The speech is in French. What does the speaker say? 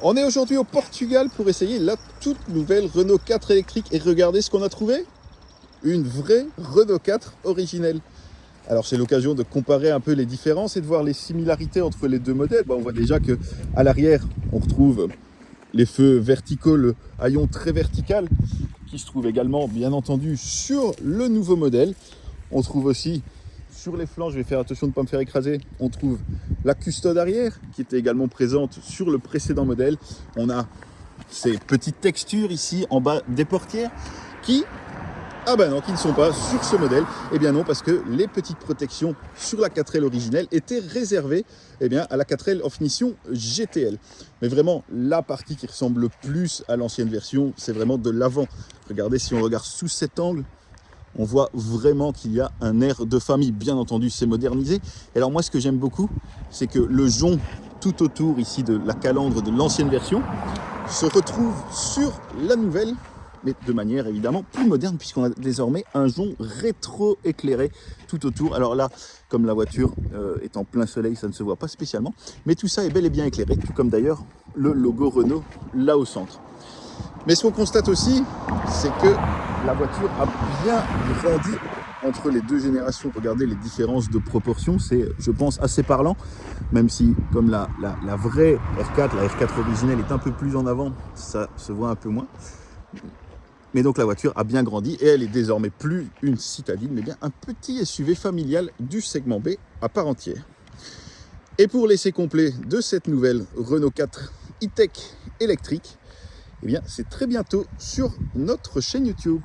On est aujourd'hui au Portugal pour essayer la toute nouvelle Renault 4 électrique. Et regardez ce qu'on a trouvé. Une vraie Renault 4 originelle. Alors c'est l'occasion de comparer un peu les différences et de voir les similarités entre les deux modèles. On voit déjà qu'à l'arrière, on retrouve les feux verticaux, le haillon très vertical, qui se trouve également, bien entendu, sur le nouveau modèle. On trouve aussi sur les flancs, je vais faire attention de ne pas me faire écraser, on trouve la custode arrière, qui était également présente sur le précédent modèle. On a ces petites textures ici en bas des portières qui ne sont pas sur ce modèle. Eh bien non, parce que les petites protections sur la 4L originelle étaient réservées à la 4L en finition GTL. Mais vraiment, la partie qui ressemble le plus à l'ancienne version, c'est vraiment de l'avant. Regardez, si on regarde sous cet angle, on voit vraiment qu'il y a un air de famille. Bien entendu, c'est modernisé. Et alors moi, ce que j'aime beaucoup, c'est que le jonc tout autour ici de la calandre de l'ancienne version se retrouve sur la nouvelle, mais de manière évidemment plus moderne, puisqu'on a désormais un jonc rétro-éclairé tout autour. Alors là, comme la voiture est en plein soleil, ça ne se voit pas spécialement, mais tout ça est bel et bien éclairé, tout comme d'ailleurs le logo Renault là au centre. Mais ce qu'on constate aussi, c'est que la voiture a bien grandi entre les deux générations. Regardez les différences de proportions, c'est, je pense, assez parlant, même si, comme la vraie R4, la R4 originelle est un peu plus en avant, ça se voit un peu moins. Mais donc la voiture a bien grandi et elle est désormais plus une citadine, mais bien un petit SUV familial du segment B à part entière. Et pour l'essai complet de cette nouvelle Renault 4 e-tech électrique, c'est très bientôt sur notre chaîne YouTube.